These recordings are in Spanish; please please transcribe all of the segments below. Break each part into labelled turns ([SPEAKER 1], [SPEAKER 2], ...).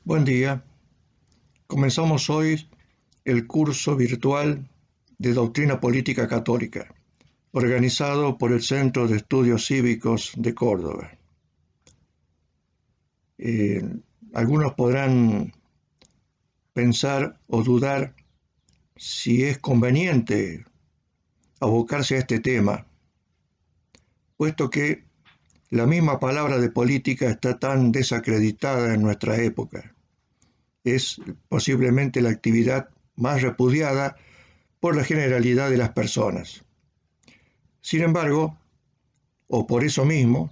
[SPEAKER 1] Buen día. Comenzamos hoy el curso virtual de Doctrina Política Católica, organizado por el Centro de Estudios Cívicos de Córdoba. Algunos podrán pensar o dudar si es conveniente abocarse a este tema, puesto que la misma palabra de política está tan desacreditada en nuestra época. Es posiblemente la actividad más repudiada por la generalidad de las personas. Sin embargo, o por eso mismo,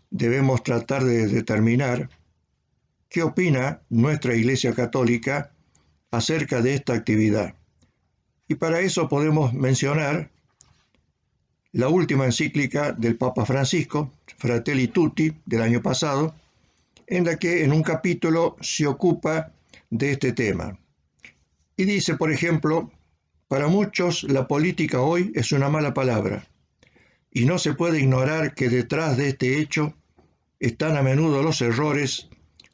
[SPEAKER 1] debemos tratar de determinar qué opina nuestra Iglesia Católica acerca de esta actividad. Y para eso podemos mencionar la última encíclica del Papa Francisco, Fratelli Tutti, del año pasado, en la que en un capítulo se ocupa de este tema. Y dice, por ejemplo, para muchos la política hoy es una mala palabra, y no se puede ignorar que detrás de este hecho están a menudo los errores,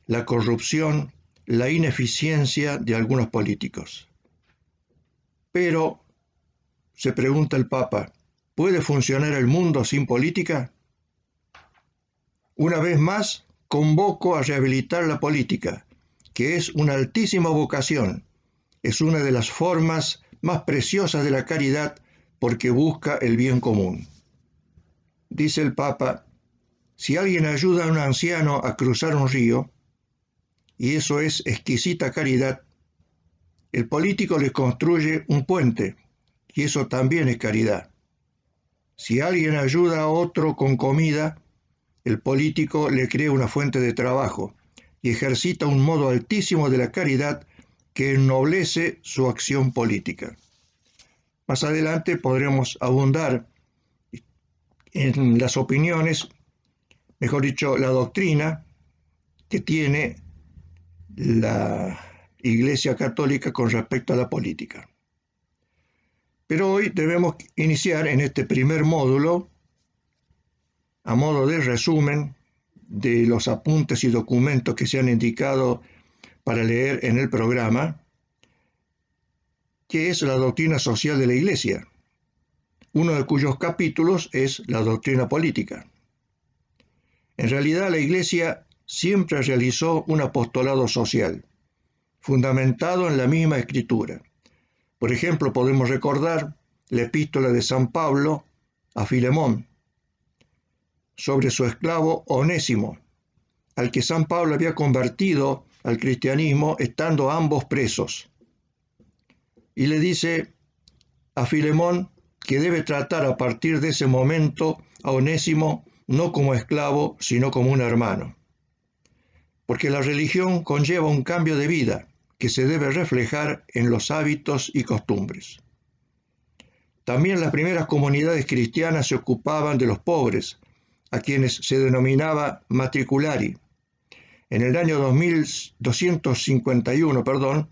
[SPEAKER 1] la corrupción, la ineficiencia de algunos políticos. Pero, se pregunta el Papa, ¿puede funcionar el mundo sin política? Una vez más, convoco a rehabilitar la política, que es una altísima vocación, es una de las formas más preciosas de la caridad porque busca el bien común. Dice el Papa, si alguien ayuda a un anciano a cruzar un río, y eso es exquisita caridad, el político le construye un puente, y eso también es caridad. Si alguien ayuda a otro con comida, el político le crea una fuente de trabajo y ejercita un modo altísimo de la caridad que ennoblece su acción política. Más adelante podremos abundar en las opiniones, mejor dicho, la doctrina que tiene la Iglesia Católica con respecto a la política. Pero hoy debemos iniciar en este primer módulo, a modo de resumen de los apuntes y documentos que se han indicado para leer en el programa, que es la doctrina social de la Iglesia, uno de cuyos capítulos es la doctrina política. En realidad, la Iglesia siempre realizó un apostolado social, fundamentado en la misma Escritura. Por ejemplo, podemos recordar la epístola de San Pablo a Filemón sobre su esclavo Onésimo, al que San Pablo había convertido al cristianismo estando ambos presos. Y le dice a Filemón que debe tratar a partir de ese momento a Onésimo no como esclavo, sino como un hermano. Porque la religión conlleva un cambio de vida que se debe reflejar en los hábitos y costumbres. También las primeras comunidades cristianas se ocupaban de los pobres, a quienes se denominaba matriculari. En el año 251,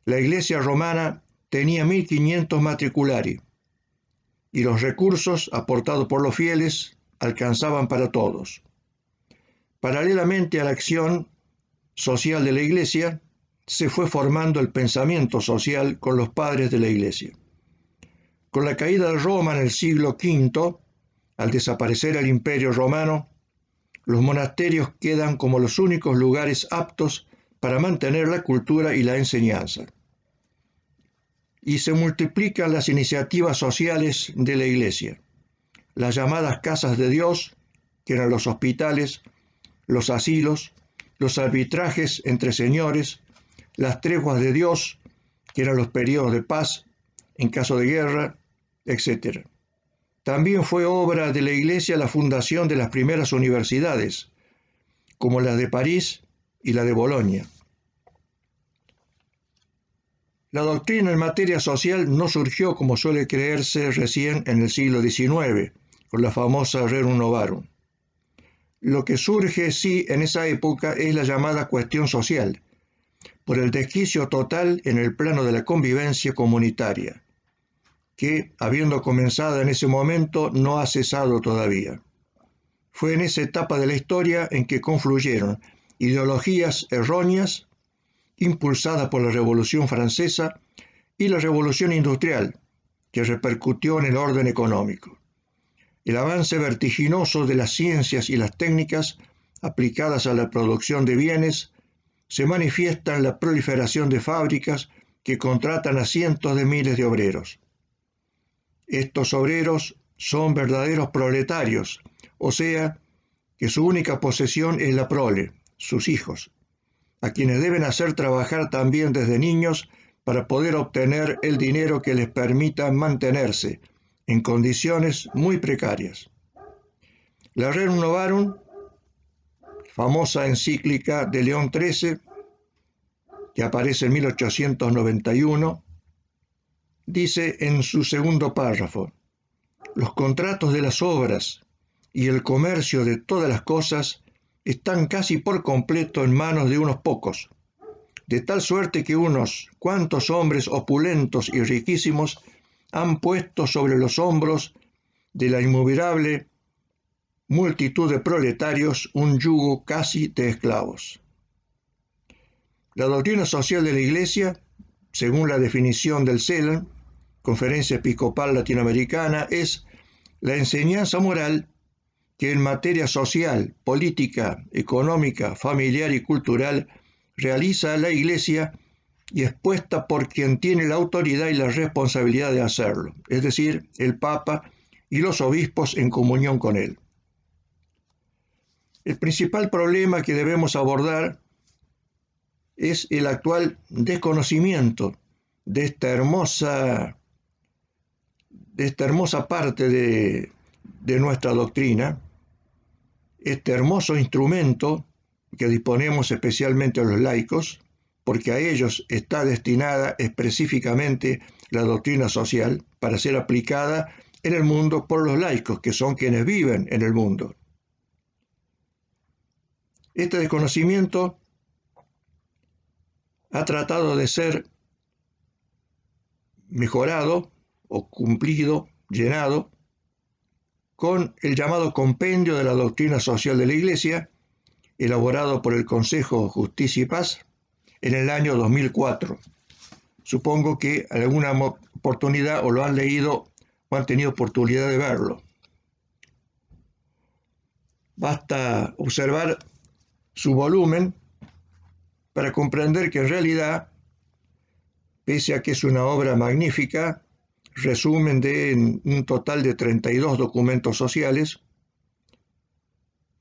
[SPEAKER 1] la Iglesia romana tenía 1500 matriculari y los recursos aportados por los fieles alcanzaban para todos. Paralelamente a la acción social de la Iglesia, se fue formando el pensamiento social con los padres de la Iglesia. Con la caída de Roma en el siglo V, al desaparecer el Imperio Romano, los monasterios quedan como los únicos lugares aptos para mantener la cultura y la enseñanza. Y se multiplican las iniciativas sociales de la Iglesia, las llamadas casas de Dios, que eran los hospitales, los asilos, los arbitrajes entre señores, las treguas de Dios, que eran los periodos de paz en caso de guerra, etc. También fue obra de la Iglesia la fundación de las primeras universidades, como la de París y la de Bolonia. La doctrina en materia social no surgió, como suele creerse, recién en el siglo XIX, con la famosa Rerum Novarum. Lo que surge, sí, en esa época es la llamada cuestión social, por el desquicio total en el plano de la convivencia comunitaria, que, habiendo comenzado en ese momento, no ha cesado todavía. Fue en esa etapa de la historia en que confluyeron ideologías erróneas impulsada por la Revolución Francesa y la Revolución Industrial, que repercutió en el orden económico. El avance vertiginoso de las ciencias y las técnicas aplicadas a la producción de bienes se manifiesta en la proliferación de fábricas que contratan a cientos de miles de obreros. Estos obreros son verdaderos proletarios, o sea, que su única posesión es la prole, sus hijos, a quienes deben hacer trabajar también desde niños para poder obtener el dinero que les permita mantenerse en condiciones muy precarias. La Rerum Novarum, famosa encíclica de León XIII, que aparece en 1891, dice en su segundo párrafo: los contratos de las obras y el comercio de todas las cosas están casi por completo en manos de unos pocos, de tal suerte que unos cuantos hombres opulentos y riquísimos han puesto sobre los hombros de la innumerable multitud de proletarios un yugo casi de esclavos. La doctrina social de la Iglesia, según la definición del CELAM, Conferencia Episcopal Latinoamericana, es la enseñanza moral que en materia social, política, económica, familiar y cultural realiza la Iglesia y es puesta por quien tiene la autoridad y la responsabilidad de hacerlo, es decir, el Papa y los obispos en comunión con él. El principal problema que debemos abordar es el actual desconocimiento de esta hermosa parte de nuestra doctrina, este hermoso instrumento que disponemos especialmente a los laicos, porque a ellos está destinada específicamente la doctrina social para ser aplicada en el mundo por los laicos, que son quienes viven en el mundo. Este desconocimiento ha tratado de ser mejorado o cumplido, llenado, con el llamado Compendio de la Doctrina Social de la Iglesia, elaborado por el Consejo Justicia y Paz en el año 2004. Supongo que en alguna oportunidad o lo han leído o han tenido oportunidad de verlo. Basta observar su volumen para comprender que en realidad, pese a que es una obra magnífica, resumen de un total de 32 documentos sociales,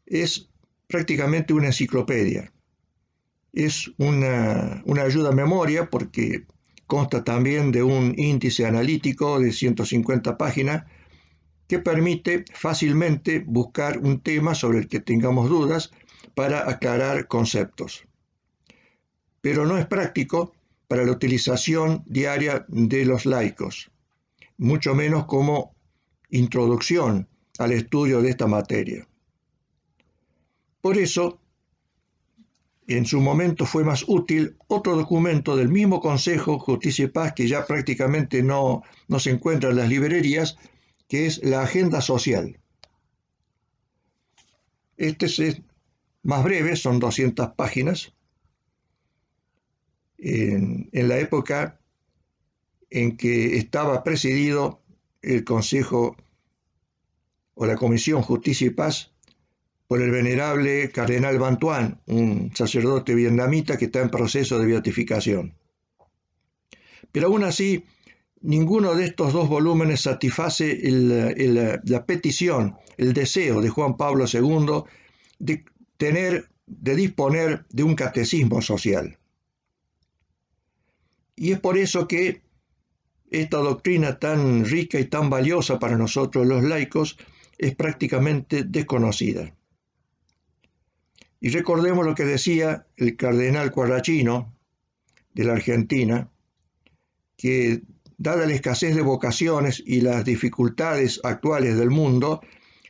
[SPEAKER 1] es prácticamente una enciclopedia. Es una ayuda a memoria porque consta también de un índice analítico de 150 páginas que permite fácilmente buscar un tema sobre el que tengamos dudas para aclarar conceptos. Pero no es práctico para la utilización diaria de los laicos, mucho menos como introducción al estudio de esta materia. Por eso, en su momento fue más útil otro documento del mismo Consejo Justicia y Paz, que ya prácticamente no se encuentra en las librerías, que es la Agenda Social. Este es más breve, son 200 páginas. En la época en que estaba presidido el Consejo o la Comisión Justicia y Paz por el venerable cardenal Van Thuan, un sacerdote vietnamita que está en proceso de beatificación. Pero aún así, ninguno de estos dos volúmenes satisface la petición, el deseo de Juan Pablo II de disponer de un catecismo social. Y es por eso que esta doctrina tan rica y tan valiosa para nosotros los laicos es prácticamente desconocida. Y recordemos lo que decía el cardenal Quarracino de la Argentina, que dada la escasez de vocaciones y las dificultades actuales del mundo,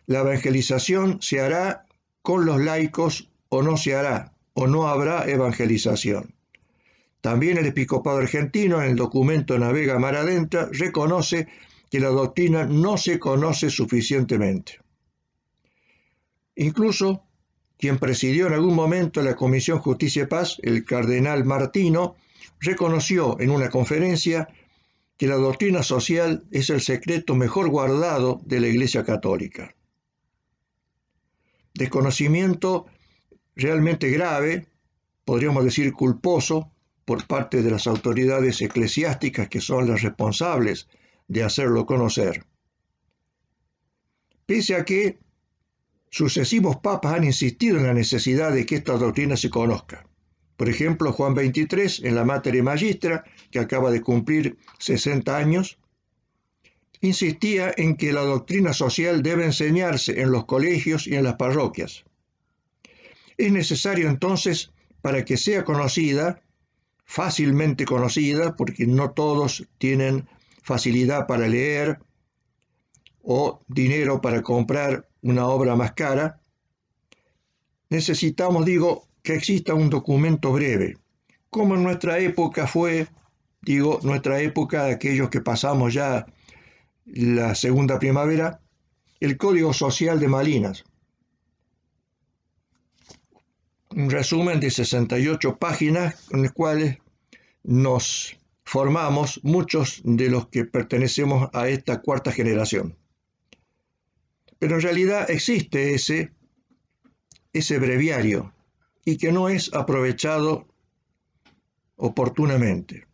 [SPEAKER 1] la evangelización se hará con los laicos o no se hará, o no habrá evangelización. También el episcopado argentino, en el documento Navega Mar Adentro, reconoce que la doctrina no se conoce suficientemente. Incluso quien presidió en algún momento la Comisión Justicia y Paz, el cardenal Martino, reconoció en una conferencia que la doctrina social es el secreto mejor guardado de la Iglesia Católica. Desconocimiento realmente grave, podríamos decir culposo, por parte de las autoridades eclesiásticas que son las responsables de hacerlo conocer. Pese a que sucesivos papas han insistido en la necesidad de que esta doctrina se conozca. Por ejemplo, Juan XXIII, en la Mater Magistra, que acaba de cumplir 60 años, insistía en que la doctrina social debe enseñarse en los colegios y en las parroquias. Es necesario entonces, para que sea conocida, fácilmente conocida, porque no todos tienen facilidad para leer o dinero para comprar una obra más cara, necesitamos, que exista un documento breve, como en nuestra época fue, nuestra época de aquellos que pasamos ya la segunda primavera, el Código Social de Malinas. Un resumen de 68 páginas con las cuales nos formamos muchos de los que pertenecemos a esta cuarta generación. Pero en realidad existe ese breviario y que no es aprovechado oportunamente,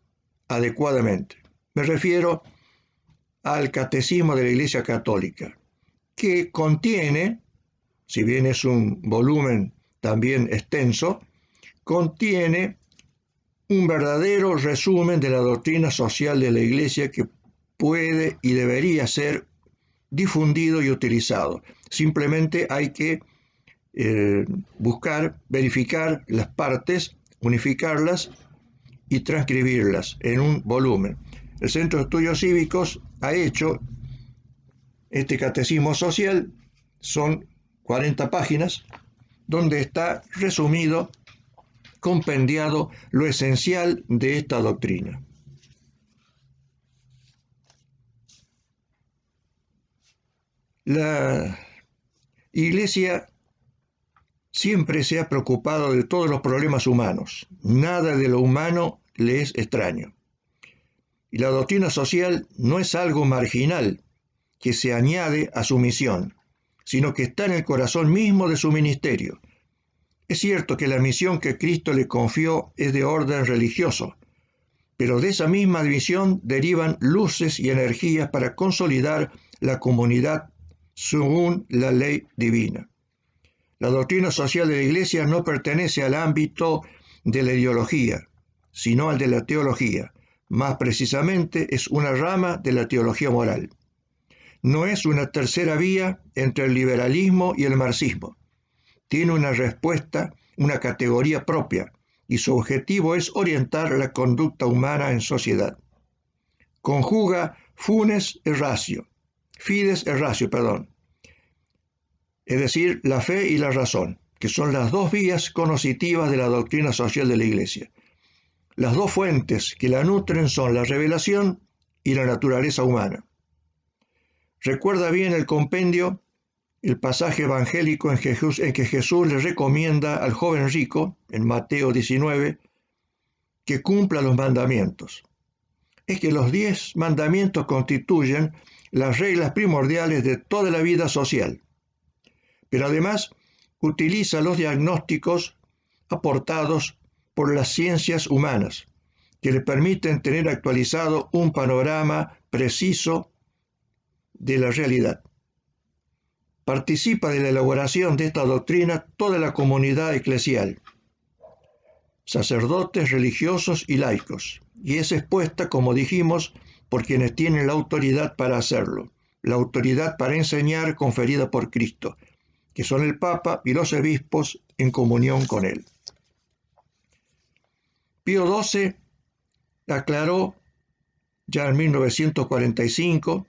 [SPEAKER 1] adecuadamente. Me refiero al Catecismo de la Iglesia Católica, que contiene, si bien es un volumen también extenso, contiene un verdadero resumen de la doctrina social de la Iglesia que puede y debería ser difundido y utilizado. Simplemente hay que buscar, verificar las partes, unificarlas y transcribirlas en un volumen. El Centro de Estudios Cívicos ha hecho este catecismo social, son 40 páginas, donde está resumido, compendiado lo esencial de esta doctrina. La Iglesia siempre se ha preocupado de todos los problemas humanos. Nada de lo humano le es extraño. Y la doctrina social no es algo marginal que se añade a su misión, sino que está en el corazón mismo de su ministerio. Es cierto que la misión que Cristo le confió es de orden religioso, pero de esa misma misión derivan luces y energías para consolidar la comunidad según la ley divina. La doctrina social de la Iglesia no pertenece al ámbito de la ideología, sino al de la teología. Más precisamente, es una rama de la teología moral. No es una tercera vía entre el liberalismo y el marxismo. Tiene una respuesta, una categoría propia, y su objetivo es orientar la conducta humana en sociedad. Conjuga fides et ratio, es decir, la fe y la razón, que son las dos vías conoscitivas de la doctrina social de la Iglesia. Las dos fuentes que la nutren son la revelación y la naturaleza humana. Recuerda bien el compendio, el pasaje evangélico en que Jesús le recomienda al joven rico, en Mateo 19, que cumpla los mandamientos. Es que los 10 mandamientos constituyen las reglas primordiales de toda la vida social. Pero además utiliza los diagnósticos aportados por las ciencias humanas, que le permiten tener actualizado un panorama preciso de la realidad. Participa de la elaboración de esta doctrina toda la comunidad eclesial, sacerdotes, religiosos y laicos, y es expuesta, como dijimos, por quienes tienen la autoridad para hacerlo, la autoridad para enseñar conferida por Cristo, que son el Papa y los obispos en comunión con él. Pío XII aclaró ya en 1945,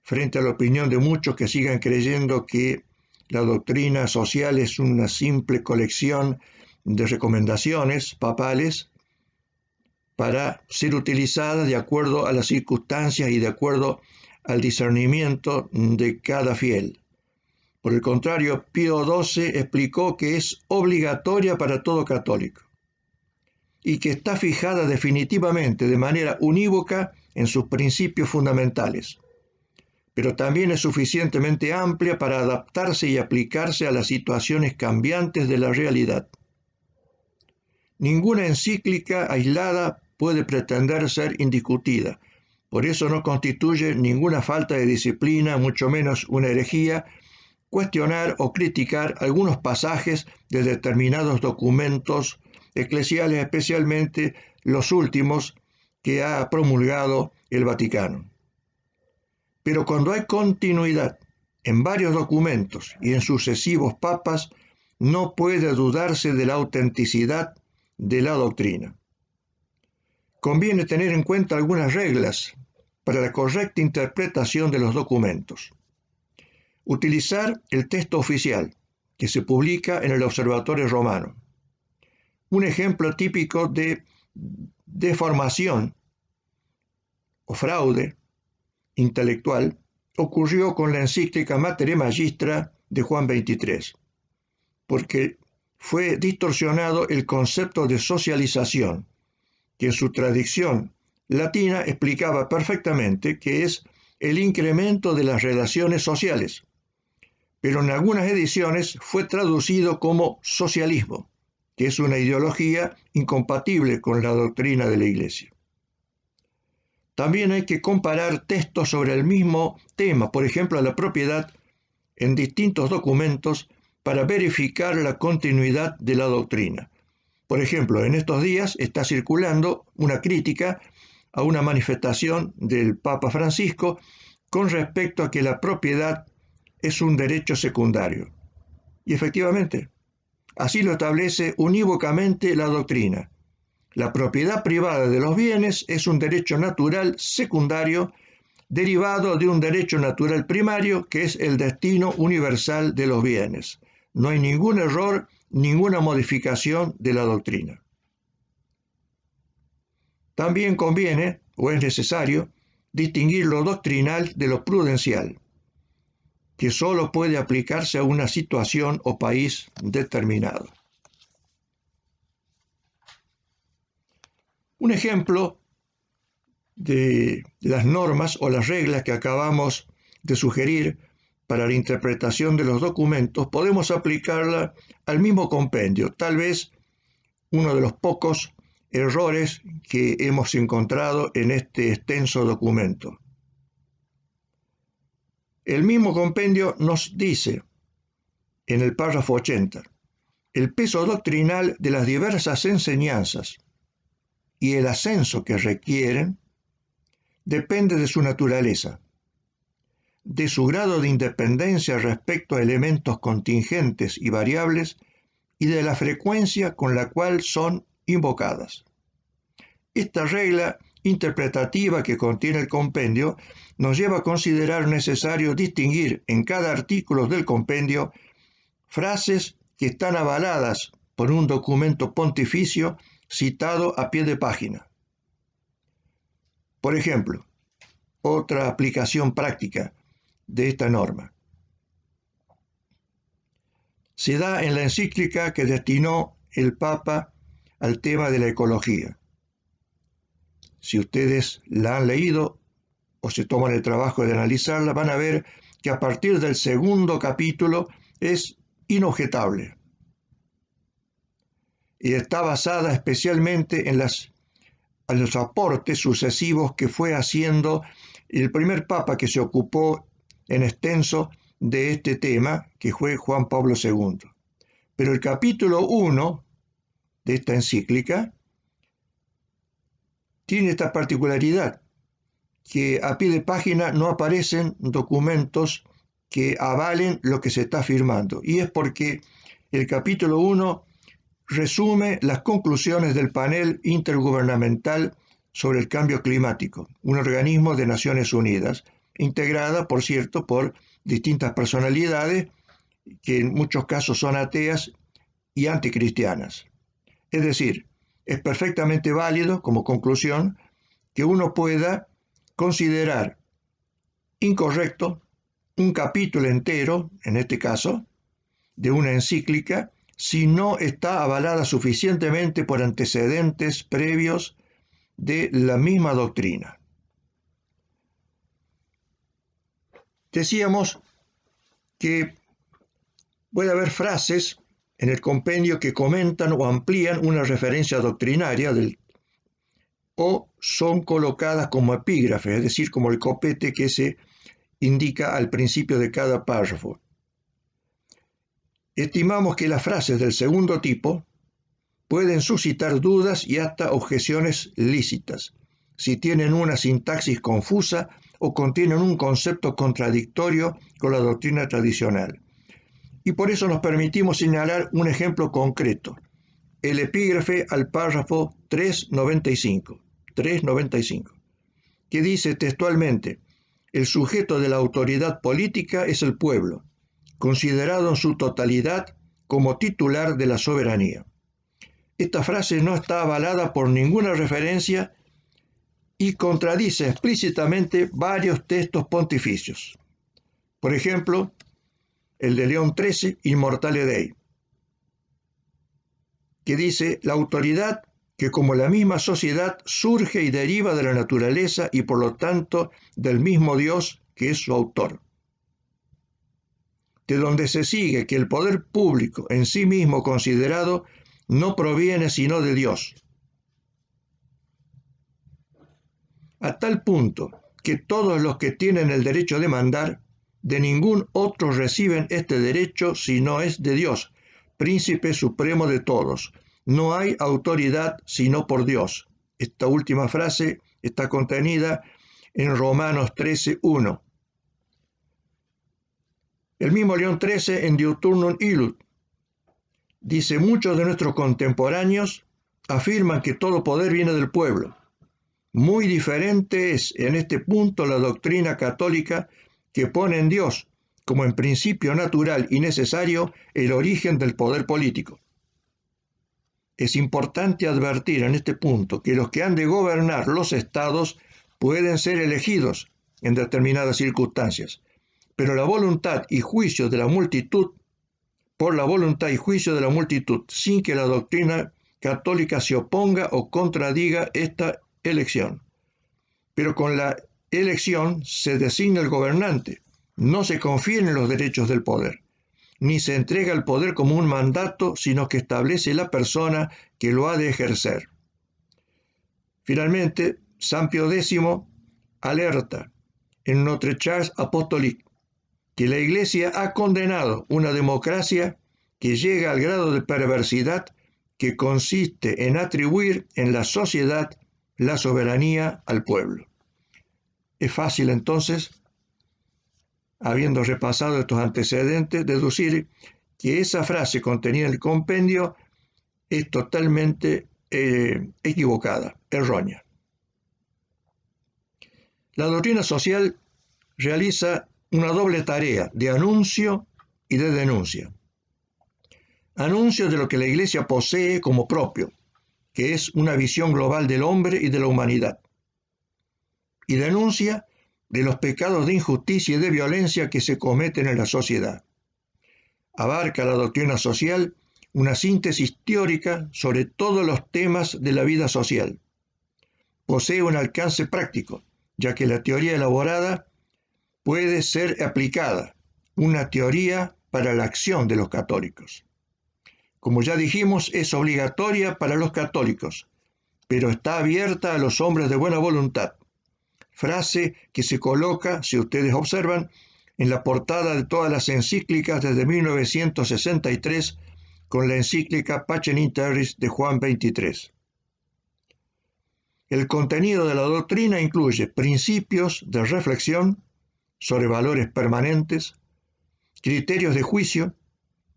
[SPEAKER 1] frente a la opinión de muchos que sigan creyendo que la doctrina social es una simple colección de recomendaciones papales para ser utilizada de acuerdo a las circunstancias y de acuerdo al discernimiento de cada fiel. Por el contrario, Pío XII explicó que es obligatoria para todo católico y que está fijada definitivamente de manera unívoca en sus principios fundamentales, pero también es suficientemente amplia para adaptarse y aplicarse a las situaciones cambiantes de la realidad. Ninguna encíclica aislada puede pretender ser indiscutida. Por eso no constituye ninguna falta de disciplina, mucho menos una herejía, cuestionar o criticar algunos pasajes de determinados documentos eclesiales, especialmente los últimos que ha promulgado el Vaticano. Pero cuando hay continuidad en varios documentos y en sucesivos papas, no puede dudarse de la autenticidad de la doctrina. Conviene tener en cuenta algunas reglas para la correcta interpretación de los documentos. Utilizar el texto oficial que se publica en el Observatorio Romano. Un ejemplo típico de deformación o fraude intelectual ocurrió con la encíclica Mater Magistra de Juan XXIII, porque fue distorsionado el concepto de socialización, que en su traducción latina explicaba perfectamente que es el incremento de las relaciones sociales, pero en algunas ediciones fue traducido como socialismo, que es una ideología incompatible con la doctrina de la Iglesia. También hay que comparar textos sobre el mismo tema, por ejemplo, la propiedad, en distintos documentos para verificar la continuidad de la doctrina. Por ejemplo, en estos días está circulando una crítica a una manifestación del Papa Francisco con respecto a que la propiedad es un derecho secundario. Y efectivamente, así lo establece unívocamente la doctrina. La propiedad privada de los bienes es un derecho natural secundario derivado de un derecho natural primario que es el destino universal de los bienes. No hay ningún error, ninguna modificación de la doctrina. También conviene, o es necesario, distinguir lo doctrinal de lo prudencial, que solo puede aplicarse a una situación o país determinado. Un ejemplo de las normas o las reglas que acabamos de sugerir para la interpretación de los documentos, podemos aplicarla al mismo compendio, tal vez uno de los pocos errores que hemos encontrado en este extenso documento. El mismo compendio nos dice, en el párrafo 80, el peso doctrinal de las diversas enseñanzas y el ascenso que requieren depende de su naturaleza, de su grado de independencia respecto a elementos contingentes y variables y de la frecuencia con la cual son invocadas. Esta regla interpretativa que contiene el compendio nos lleva a considerar necesario distinguir en cada artículo del compendio frases que están avaladas por un documento pontificio citado a pie de página. Por ejemplo, otra aplicación práctica de esta norma se da en la encíclica que destinó el Papa al tema de la ecología. Si ustedes la han leído o se toman el trabajo de analizarla, van a ver que a partir del segundo capítulo es inobjetable y está basada especialmente en los aportes sucesivos que fue haciendo el primer papa que se ocupó en extenso de este tema, que fue Juan Pablo II. Pero el capítulo 1 de esta encíclica tiene esta particularidad, que a pie de página no aparecen documentos que avalen lo que se está afirmando, y es porque el capítulo 1 resume las conclusiones del panel intergubernamental sobre el cambio climático, un organismo de Naciones Unidas, integrada, por cierto, por distintas personalidades que en muchos casos son ateas y anticristianas. Es decir, es perfectamente válido como conclusión que uno pueda considerar incorrecto un capítulo entero, en este caso, de una encíclica, si no está avalada suficientemente por antecedentes previos de la misma doctrina. Decíamos que puede haber frases en el compendio que comentan o amplían una referencia doctrinaria o son colocadas como epígrafe, es decir, como el copete que se indica al principio de cada párrafo. Estimamos que las frases del segundo tipo pueden suscitar dudas y hasta objeciones lícitas, si tienen una sintaxis confusa o contienen un concepto contradictorio con la doctrina tradicional. Y por eso nos permitimos señalar un ejemplo concreto, el epígrafe al párrafo 395, que dice textualmente: el sujeto de la autoridad política es el pueblo, considerado en su totalidad como titular de la soberanía. Esta frase no está avalada por ninguna referencia y contradice explícitamente varios textos pontificios. Por ejemplo, el de León XIII, Immortale Dei, que dice: la autoridad que como la misma sociedad surge y deriva de la naturaleza y por lo tanto del mismo Dios que es su autor. De donde se sigue que el poder público en sí mismo considerado no proviene sino de Dios. A tal punto que todos los que tienen el derecho de mandar, de ningún otro reciben este derecho si no es de Dios, príncipe supremo de todos. No hay autoridad sino por Dios. Esta última frase está contenida en Romanos 13:1. El mismo León XIII en Diuturnum Illud dice: muchos de nuestros contemporáneos afirman que todo poder viene del pueblo. Muy diferente es en este punto la doctrina católica, que pone en Dios como en principio natural y necesario el origen del poder político. Es importante advertir en este punto que los que han de gobernar los estados pueden ser elegidos en determinadas circunstancias, pero la voluntad y juicio de la multitud, por la voluntad y juicio de la multitud, sin que la doctrina católica se oponga o contradiga esta elección. Pero con la elección se designa el gobernante, no se confieren los derechos del poder, ni se entrega el poder como un mandato, sino que establece la persona que lo ha de ejercer. Finalmente, San Pío X alerta en Notre Charge Apostolique que la Iglesia ha condenado una democracia que llega al grado de perversidad que consiste en atribuir en la sociedad la soberanía al pueblo. Es fácil entonces, habiendo repasado estos antecedentes, deducir que esa frase contenida en el compendio es totalmente equivocada, errónea. La doctrina social realiza una doble tarea de anuncio y de denuncia. Anuncio de lo que la Iglesia posee como propio, que es una visión global del hombre y de la humanidad. Y denuncia de los pecados de injusticia y de violencia que se cometen en la sociedad. Abarca la doctrina social una síntesis teórica sobre todos los temas de la vida social. Posee un alcance práctico, ya que la teoría elaborada puede ser aplicada, una teoría para la acción de los católicos. Como ya dijimos, es obligatoria para los católicos, pero está abierta a los hombres de buena voluntad. Frase que se coloca, si ustedes observan, en la portada de todas las encíclicas desde 1963, con la encíclica Pacem in Terris de Juan XXIII. El contenido de la doctrina incluye principios de reflexión sobre valores permanentes, criterios de juicio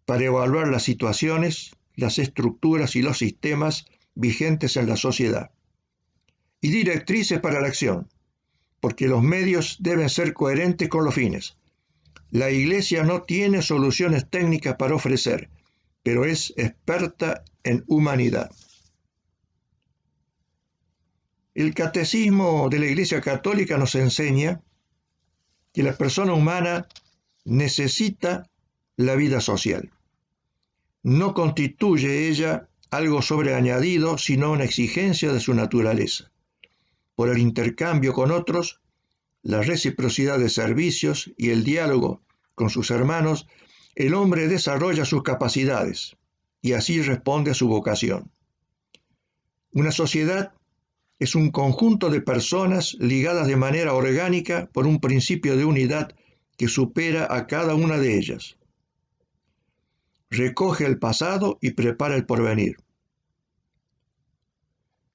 [SPEAKER 1] para evaluar las situaciones, las estructuras y los sistemas vigentes en la sociedad, y directrices para la acción, porque los medios deben ser coherentes con los fines. La Iglesia no tiene soluciones técnicas para ofrecer, pero es experta en humanidad. El Catecismo de la Iglesia Católica nos enseña que la persona humana necesita la vida social. No constituye ella algo sobreañadido, sino una exigencia de su naturaleza. Por el intercambio con otros, la reciprocidad de servicios y el diálogo con sus hermanos, el hombre desarrolla sus capacidades y así responde a su vocación. Una sociedad es un conjunto de personas ligadas de manera orgánica por un principio de unidad que supera a cada una de ellas. Recoge el pasado y prepara el porvenir.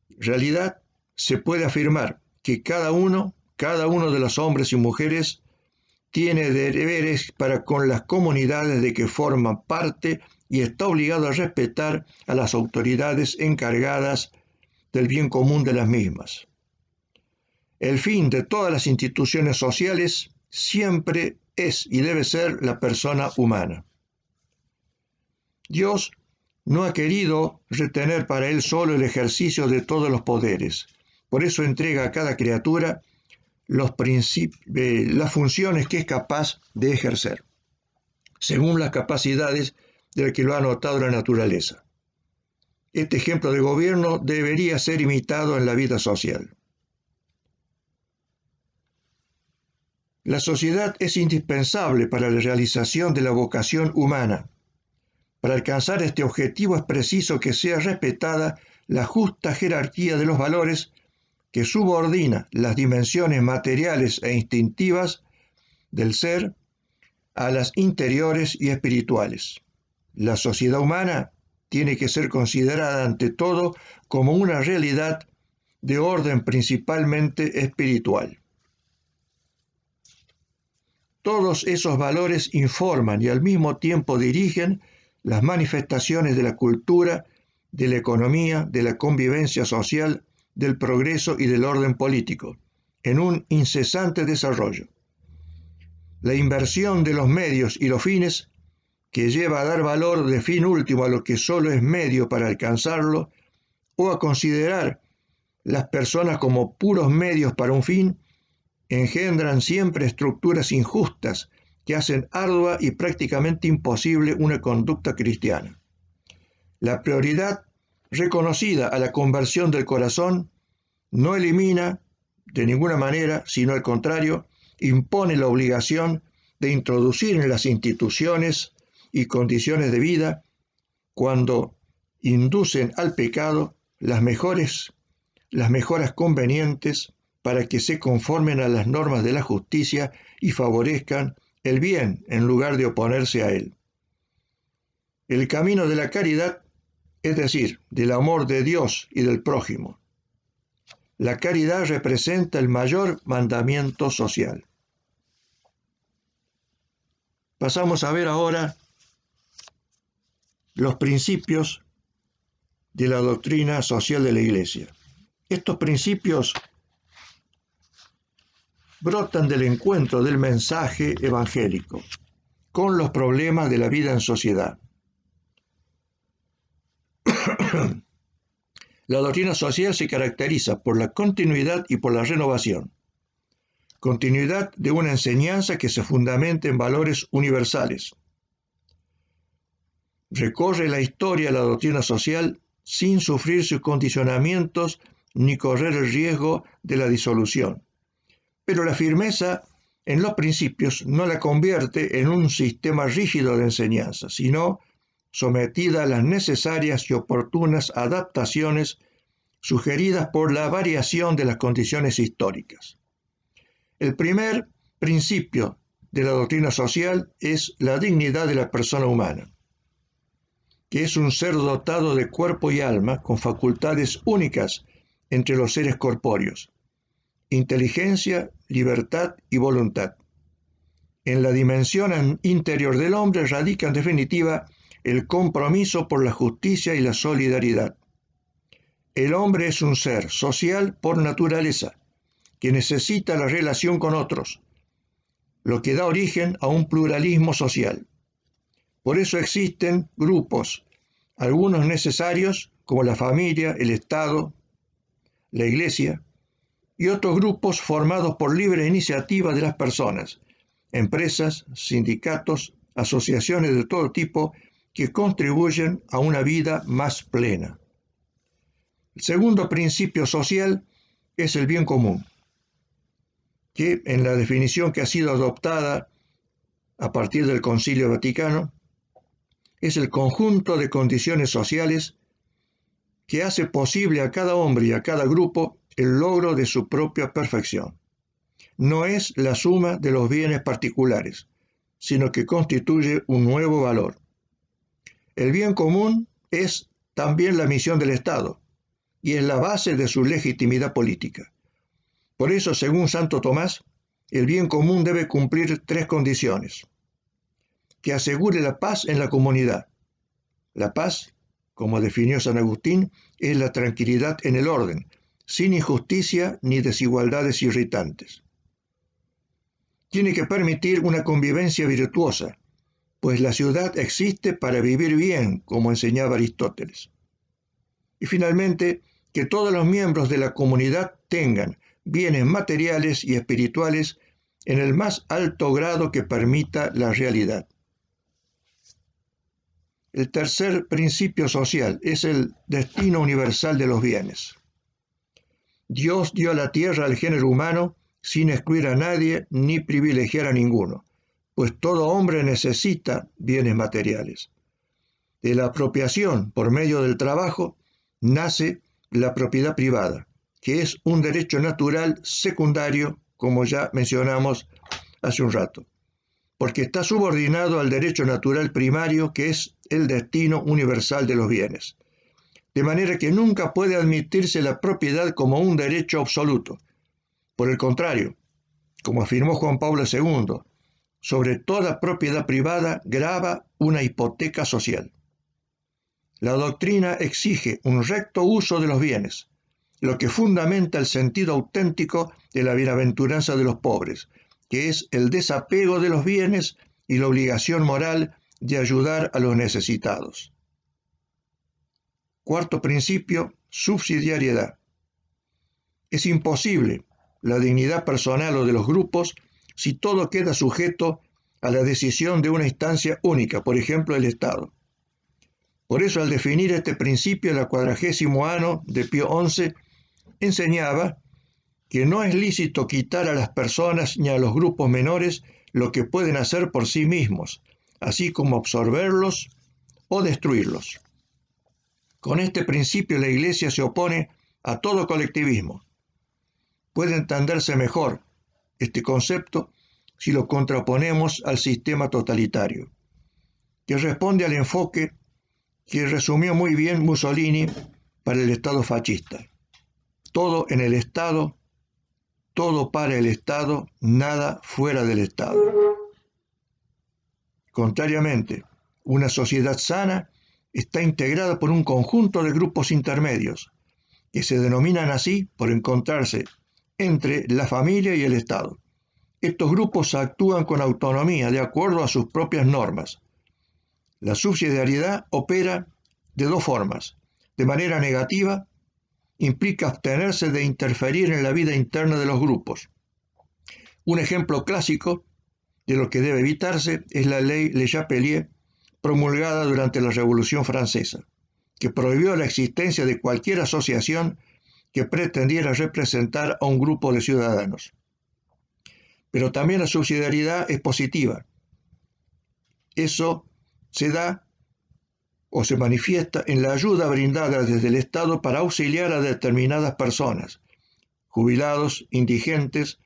[SPEAKER 1] En realidad, se puede afirmar que cada uno de los hombres y mujeres tiene deberes para con las comunidades de que forman parte y está obligado a respetar a las autoridades encargadas del bien común de las mismas. El fin de todas las instituciones sociales siempre es y debe ser la persona humana. Dios no ha querido retener para él solo el ejercicio de todos los poderes. Por eso entrega a cada criatura las funciones que es capaz de ejercer, según las capacidades del que lo ha notado la naturaleza. Este ejemplo de gobierno debería ser imitado en la vida social. La sociedad es indispensable para la realización de la vocación humana. Para alcanzar este objetivo es preciso que sea respetada la justa jerarquía de los valores que subordina las dimensiones materiales e instintivas del ser a las interiores y espirituales. La sociedad humana tiene que ser considerada ante todo como una realidad de orden principalmente espiritual. Todos esos valores informan y al mismo tiempo dirigen las manifestaciones de la cultura, de la economía, de la convivencia social, del progreso y del orden político, en un incesante desarrollo. La inversión de los medios y los fines, que lleva a dar valor de fin último a lo que solo es medio para alcanzarlo, o a considerar las personas como puros medios para un fin, engendran siempre estructuras injustas que hacen ardua y prácticamente imposible una conducta cristiana. La prioridad reconocida a la conversión del corazón no elimina de ninguna manera, sino al contrario, impone la obligación de introducir en las instituciones y condiciones de vida, cuando inducen al pecado, las mejoras convenientes para que se conformen a las normas de la justicia y favorezcan el bien en lugar de oponerse a él. El camino de la caridad, es decir, del amor de Dios y del prójimo. La caridad representa el mayor mandamiento social. Pasamos a ver ahora los principios de la doctrina social de la Iglesia. Estos principios brotan del encuentro del mensaje evangélico con los problemas de la vida en sociedad. La doctrina social se caracteriza por la continuidad y por la renovación. Continuidad de una enseñanza que se fundamenta en valores universales. Recorre la historia la doctrina social sin sufrir sus condicionamientos ni correr el riesgo de la disolución. Pero la firmeza en los principios no la convierte en un sistema rígido de enseñanza, sino sometida a las necesarias y oportunas adaptaciones sugeridas por la variación de las condiciones históricas. El primer principio de la doctrina social es la dignidad de la persona humana, que es un ser dotado de cuerpo y alma con facultades únicas entre los seres corpóreos, inteligencia, libertad y voluntad. En la dimensión interior del hombre radica en definitiva el compromiso por la justicia y la solidaridad. El hombre es un ser social por naturaleza, que necesita la relación con otros, lo que da origen a un pluralismo social. Por eso existen grupos, algunos necesarios, como la familia, el Estado, la Iglesia, y otros grupos formados por libre iniciativa de las personas, empresas, sindicatos, asociaciones de todo tipo que contribuyen a una vida más plena. El segundo principio social es el bien común, que en la definición que ha sido adoptada a partir del Concilio Vaticano, es el conjunto de condiciones sociales que hace posible a cada hombre y a cada grupo el logro de su propia perfección. No es la suma de los bienes particulares, sino que constituye un nuevo valor. El bien común es también la misión del Estado y es la base de su legitimidad política. Por eso, según Santo Tomás, el bien común debe cumplir tres condiciones: que asegure la paz en la comunidad. La paz, como definió San Agustín, es la tranquilidad en el orden, sin injusticia ni desigualdades irritantes. Tiene que permitir una convivencia virtuosa, pues la ciudad existe para vivir bien, como enseñaba Aristóteles. Y finalmente, que todos los miembros de la comunidad tengan bienes materiales y espirituales en el más alto grado que permita la realidad. El tercer principio social es el destino universal de los bienes. Dios dio a la tierra al género humano sin excluir a nadie ni privilegiar a ninguno, pues todo hombre necesita bienes materiales. De la apropiación por medio del trabajo nace la propiedad privada, que es un derecho natural secundario, como ya mencionamos hace un rato, porque está subordinado al derecho natural primario, que es el destino universal de los bienes. De manera que nunca puede admitirse la propiedad como un derecho absoluto. Por el contrario, como afirmó Juan Pablo II, sobre toda propiedad privada grava una hipoteca social. La doctrina exige un recto uso de los bienes, lo que fundamenta el sentido auténtico de la bienaventuranza de los pobres, que es el desapego de los bienes y la obligación moral de ayudar a los necesitados. Cuarto principio, subsidiariedad. Es imposible la dignidad personal o de los grupos si todo queda sujeto a la decisión de una instancia única, por ejemplo, el Estado. Por eso, al definir este principio, el 40º ano de Pío XI enseñaba que no es lícito quitar a las personas ni a los grupos menores lo que pueden hacer por sí mismos, así como absorberlos o destruirlos. Con este principio la Iglesia se opone a todo colectivismo. Puede entenderse mejor este concepto si lo contraponemos al sistema totalitario, que responde al enfoque que resumió muy bien Mussolini para el Estado fascista. Todo en el Estado, todo para el Estado, nada fuera del Estado. Contrariamente, una sociedad sana está integrada por un conjunto de grupos intermedios, que se denominan así por encontrarse entre la familia y el Estado. Estos grupos actúan con autonomía de acuerdo a sus propias normas. La subsidiariedad opera de dos formas. De manera negativa, implica abstenerse de interferir en la vida interna de los grupos. Un ejemplo clásico de lo que debe evitarse es la ley Le Chapelier, promulgada durante la Revolución Francesa, que prohibió la existencia de cualquier asociación que pretendiera representar a un grupo de ciudadanos. Pero también la subsidiariedad es positiva. Eso se da o se manifiesta en la ayuda brindada desde el Estado para auxiliar a determinadas personas, jubilados, indigentes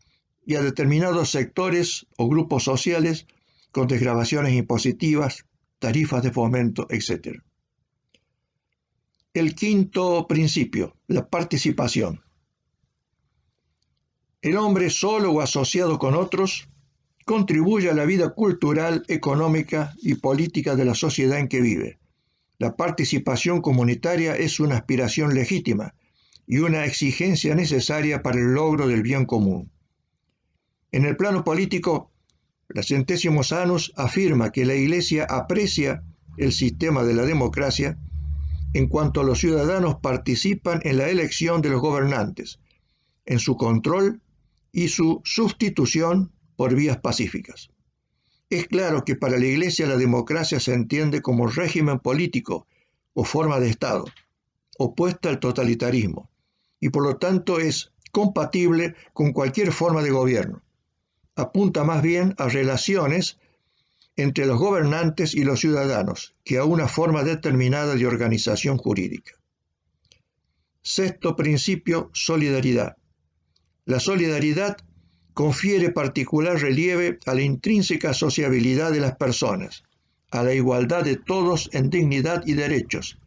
[SPEAKER 1] y a determinados sectores o grupos sociales con desgravaciones impositivas, tarifas de fomento, etc. El quinto principio, la participación. El hombre solo o asociado con otros contribuye a la vida cultural, económica y política de la sociedad en que vive. La participación comunitaria es una aspiración legítima y una exigencia necesaria para el logro del bien común. En el plano político, la Centésimos Annus afirma que la Iglesia aprecia el sistema de la democracia en cuanto los ciudadanos participan en la elección de los gobernantes, en su control y su sustitución por vías pacíficas. Es claro que para la Iglesia la democracia se entiende como régimen político o forma de Estado, opuesta al totalitarismo, y por lo tanto es compatible con cualquier forma de gobierno. Apunta más bien a relaciones entre los gobernantes y los ciudadanos que a una forma determinada de organización jurídica. Sexto principio, solidaridad. La solidaridad confiere particular relieve a la intrínseca sociabilidad de las personas, a la igualdad de todos en dignidad y derechos,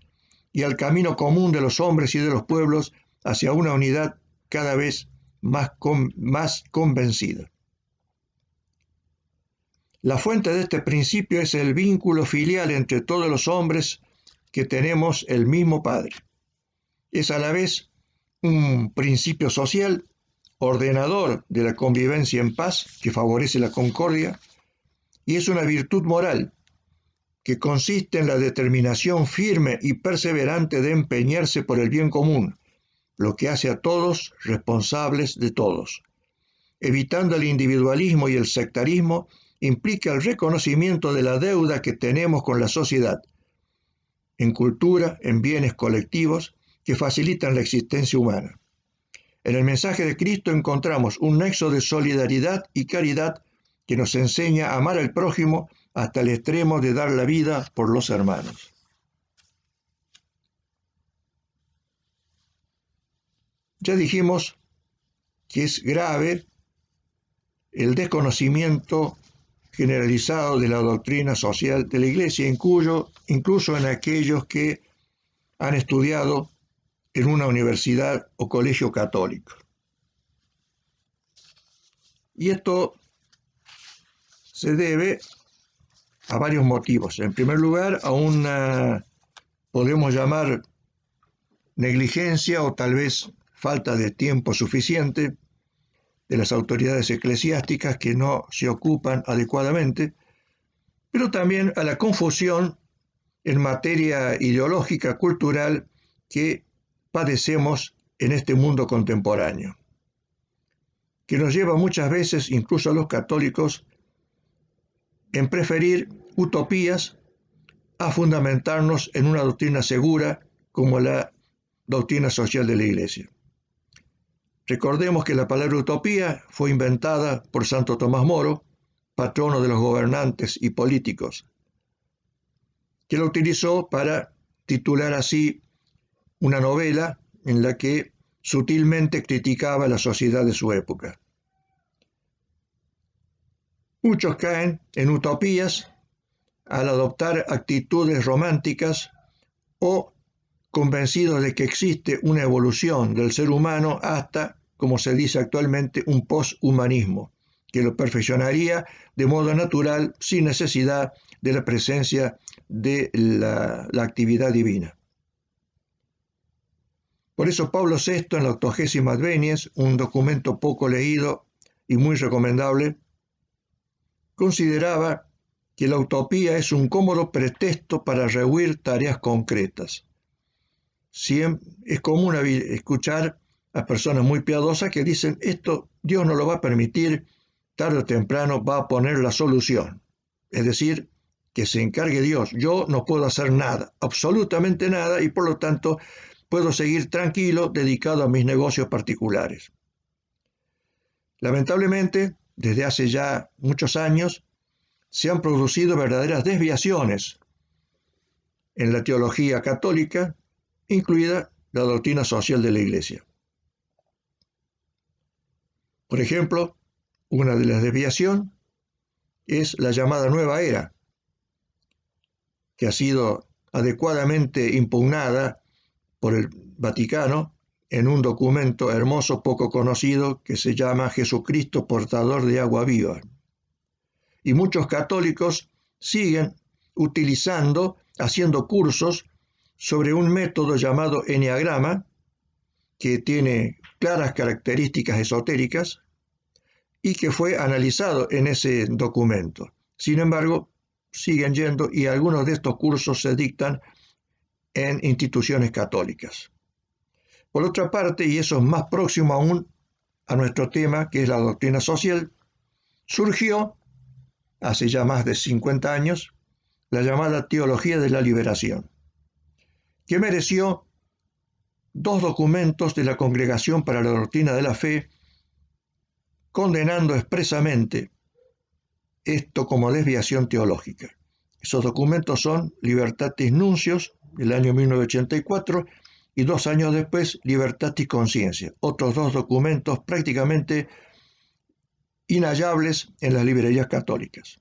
[SPEAKER 1] y al camino común de los hombres y de los pueblos hacia una unidad cada vez más convencida. La fuente de este principio es el vínculo filial entre todos los hombres que tenemos el mismo Padre. Es a la vez un principio social, ordenador de la convivencia en paz, que favorece la concordia, y es una virtud moral, que consiste en la determinación firme y perseverante de empeñarse por el bien común, lo que hace a todos responsables de todos. Evitando el individualismo y el sectarismo, implica el reconocimiento de la deuda que tenemos con la sociedad, en cultura, en bienes colectivos que facilitan la existencia humana. En el mensaje de Cristo encontramos un nexo de solidaridad y caridad que nos enseña a amar al prójimo hasta el extremo de dar la vida por los hermanos. Ya dijimos que es grave el desconocimiento generalizado de la doctrina social de la Iglesia, incluso en aquellos que han estudiado en una universidad o colegio católico. Y esto se debe a varios motivos. En primer lugar, a una, podemos llamar, negligencia o tal vez falta de tiempo suficiente de las autoridades eclesiásticas que no se ocupan adecuadamente, pero también a la confusión en materia ideológica, cultural, que padecemos en este mundo contemporáneo, que nos lleva muchas veces, incluso a los católicos, en preferir utopías a fundamentarnos en una doctrina segura como la doctrina social de la Iglesia. Recordemos que la palabra utopía fue inventada por Santo Tomás Moro, patrono de los gobernantes y políticos, que lo utilizó para titular así una novela en la que sutilmente criticaba la sociedad de su época. Muchos caen en utopías al adoptar actitudes románticas o convencidos de que existe una evolución del ser humano hasta, como se dice actualmente, un posthumanismo, que lo perfeccionaría de modo natural sin necesidad de la presencia de la actividad divina. Por eso Pablo VI, en la 80ª Advenies, un documento poco leído y muy recomendable, consideraba que la utopía es un cómodo pretexto para rehuir tareas concretas. Es común escuchar a personas muy piadosas que dicen, esto Dios no lo va a permitir, tarde o temprano va a poner la solución. Es decir, que se encargue Dios. Yo no puedo hacer nada, absolutamente nada, y por lo tanto puedo seguir tranquilo, dedicado a mis negocios particulares. Lamentablemente, desde hace ya muchos años, se han producido verdaderas desviaciones en la teología católica, incluida la doctrina social de la Iglesia. Por ejemplo, una de las desviaciones es la llamada Nueva Era, que ha sido adecuadamente impugnada por el Vaticano en un documento hermoso, poco conocido, que se llama Jesucristo portador de agua viva. Y muchos católicos siguen haciendo cursos sobre un método llamado Enneagrama, que tiene claras características esotéricas y que fue analizado en ese documento. Sin embargo, siguen yendo y algunos de estos cursos se dictan en instituciones católicas. Por otra parte, y eso es más próximo aún a nuestro tema, que es la doctrina social, surgió hace ya más de 50 años, la llamada Teología de la Liberación, que mereció 2 documentos de la Congregación para la Doctrina de la Fe, condenando expresamente esto como desviación teológica. Esos documentos son Libertatis Nuncios, del año 1984, y 2 años después, Libertatis Consciencia, otros 2 documentos prácticamente inhallables en las librerías católicas.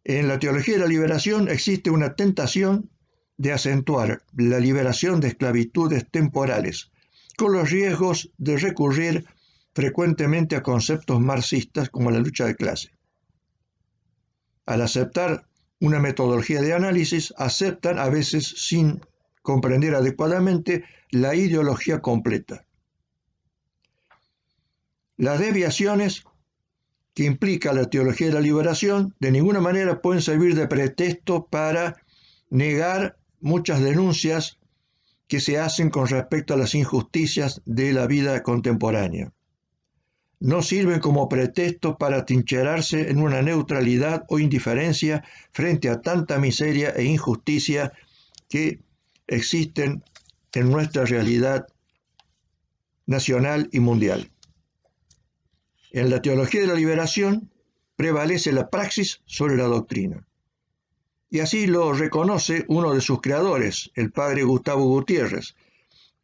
[SPEAKER 1] En la teología de la liberación existe una tentación de acentuar la liberación de esclavitudes temporales, con los riesgos de recurrir frecuentemente a conceptos marxistas como la lucha de clase. Al aceptar una metodología de análisis, aceptan a veces sin comprender adecuadamente la ideología completa. Las desviaciones que implica la teología de la liberación de ninguna manera pueden servir de pretexto para negar muchas denuncias que se hacen con respecto a las injusticias de la vida contemporánea. No sirven como pretexto para atrincherarse en una neutralidad o indiferencia frente a tanta miseria e injusticia que existen en nuestra realidad nacional y mundial. En la teología de la liberación prevalece la praxis sobre la doctrina. Y así lo reconoce uno de sus creadores, el padre Gustavo Gutiérrez,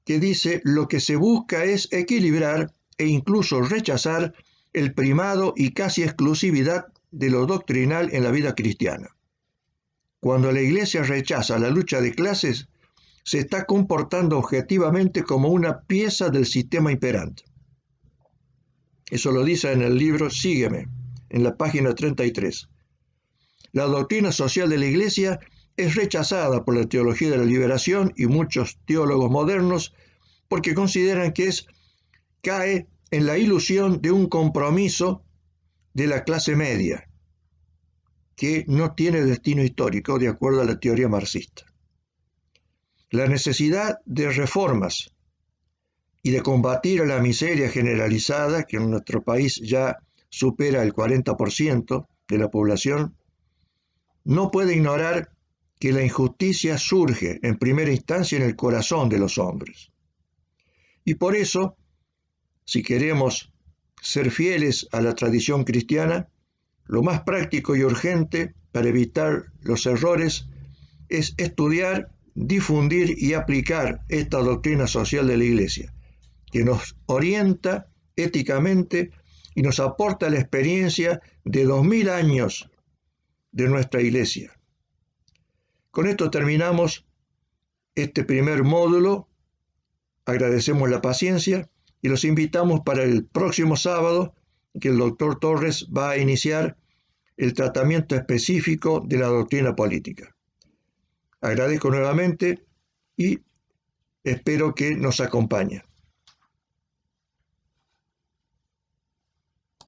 [SPEAKER 1] que dice: lo que se busca es equilibrar e incluso rechazar el primado y casi exclusividad de lo doctrinal en la vida cristiana. Cuando la Iglesia rechaza la lucha de clases, se está comportando objetivamente como una pieza del sistema imperante. Eso lo dice en el libro Sígueme, en la página 33. La doctrina social de la Iglesia es rechazada por la teología de la liberación y muchos teólogos modernos porque consideran que cae en la ilusión de un compromiso de la clase media, que no tiene destino histórico de acuerdo a la teoría marxista. La necesidad de reformas y de combatir a la miseria generalizada, que en nuestro país ya supera el 40% de la población, no puede ignorar que la injusticia surge en primera instancia en el corazón de los hombres. Y por eso, si queremos ser fieles a la tradición cristiana, lo más práctico y urgente para evitar los errores es estudiar, difundir y aplicar esta doctrina social de la Iglesia, que nos orienta éticamente y nos aporta la experiencia de 2000 años de nuestra Iglesia. Con esto terminamos este primer módulo. Agradecemos la paciencia y los invitamos para el próximo sábado, que el doctor Torres va a iniciar el tratamiento específico de la doctrina política. Agradezco nuevamente y espero que nos acompañe.